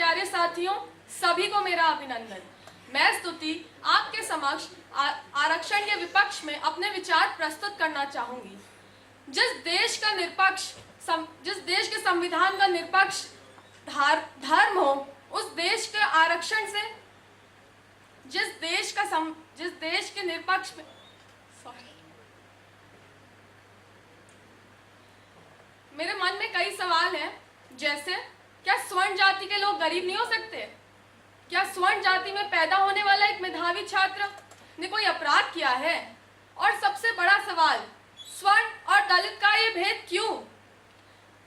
प्यारे साथियों, सभी को मेरा अभिनंदन। मैं स्तुति आपके समक्ष आरक्षण के विपक्ष में अपने विचार प्रस्तुत करना चाहूंगी। जिस देश के संविधान का निरपक्ष धर्म हो, उस देश के आरक्षण से जिस देश के निरपक्ष में मेरे मन में कई सवाल हैं, जैसे क्या स्वर्ण जाति के लोग गरीब नहीं हो सकते? क्या स्वर्ण जाति में पैदा होने वाला एक मेधावी छात्र ने कोई अपराध किया है? और सबसे बड़ा सवाल, स्वर्ण और दलित का ये भेद क्यों?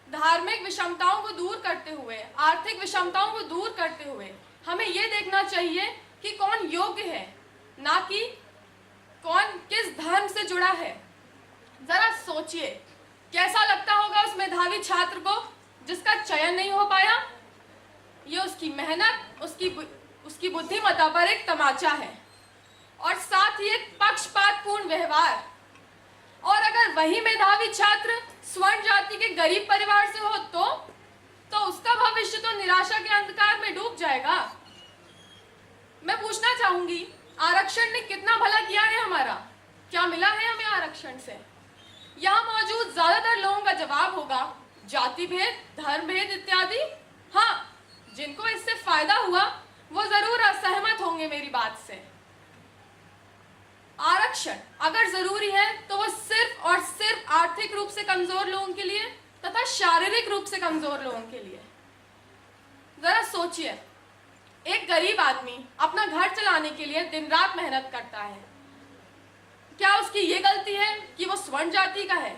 धार्मिक विषमताओं को दूर करते हुए, आर्थिक विषमताओं को दूर करते हुए हमें ये देखना चाहिए कि कौन योग्य है, ना कि कौन किस धर्म से जुड़ा है। जरा सोचिए, कैसा लगता होगा उस मेधावी छात्र को जिसका चयन नहीं हो पाया। ये उसकी मेहनत, उसकी बुद्धिमत्ता पर एक तमाचा है, और साथ ही एक पक्षपातपूर्ण व्यवहार। और अगर वही मेधावी छात्र स्वर्ण जाति के गरीब परिवार से हो तो उसका भविष्य तो निराशा के अंधकार में डूब जाएगा। मैं पूछना चाहूंगी, आरक्षण ने कितना भला किया है हमारा? क्या मिला है हमें आरक्षण से? यहाँ मौजूद ज्यादातर लोगों का जवाब होगा जाति भेद, धर्म भेद इत्यादि। हाँ, जिनको इससे फायदा हुआ वो जरूर असहमत होंगे मेरी बात से। आरक्षण अगर जरूरी है तो वो सिर्फ और सिर्फ आर्थिक रूप से कमजोर लोगों के लिए तथा शारीरिक रूप से कमजोर लोगों के लिए। जरा सोचिए, एक गरीब आदमी अपना घर चलाने के लिए दिन रात मेहनत करता है। क्या उसकी ये गलती है कि वो स्वर्ण जाति का है,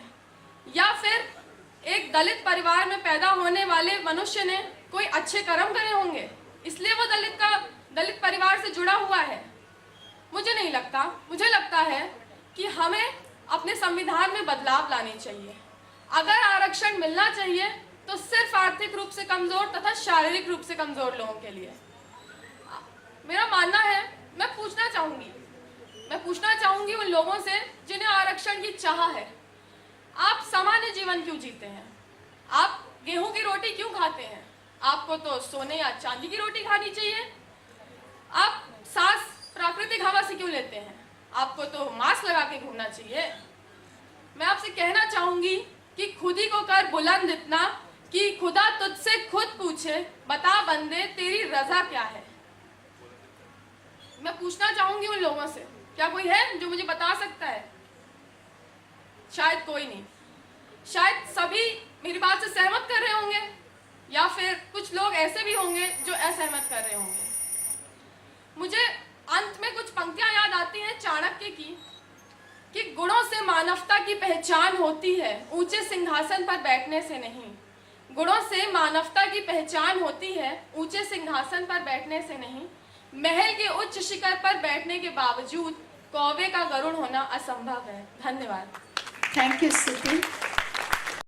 या फिर एक दलित परिवार में पैदा होने वाले मनुष्य ने कोई अच्छे कर्म करे होंगे इसलिए वो दलित परिवार से जुड़ा हुआ है? मुझे नहीं लगता। मुझे लगता है कि हमें अपने संविधान में बदलाव लाने चाहिए। अगर आरक्षण मिलना चाहिए तो सिर्फ आर्थिक रूप से कमजोर तथा शारीरिक रूप से कमजोर लोगों के लिए। मेरा मानना है, मैं पूछना चाहूंगी उन लोगों से जिन्हें आरक्षण की चाह है, आप सामान्य जीवन क्यों जीते हैं? आप गेहूं की रोटी क्यों खाते हैं? आपको तो सोने या चांदी की रोटी खानी चाहिए। आप सांस प्राकृतिक हवा से क्यों लेते हैं? आपको तो मास्क लगा के घूमना चाहिए। मैं आपसे कहना चाहूंगी कि खुद ही को कर बुलंद इतना कि खुदा तुझसे खुद पूछे, बता बंदे तेरी रजा क्या है। मैं पूछना चाहूंगी उन लोगों से, क्या कोई है जो मुझे बता सकता है? शायद कोई नहीं। शायद सभी मेरी बात से सहमत कर रहे होंगे, या फिर कुछ लोग ऐसे भी होंगे जो असहमत कर रहे होंगे। मुझे अंत में कुछ पंक्तियां याद आती हैं चाणक्य की, कि गुणों से मानवता की पहचान होती है, ऊंचे सिंहासन पर बैठने से नहीं। गुणों से मानवता की पहचान होती है, ऊंचे सिंहासन पर बैठने से नहीं। महल के उच्च शिखर पर बैठने के बावजूद कौवे का गरुड़ होना असंभव है। धन्यवाद। थैंक यू स्तुति।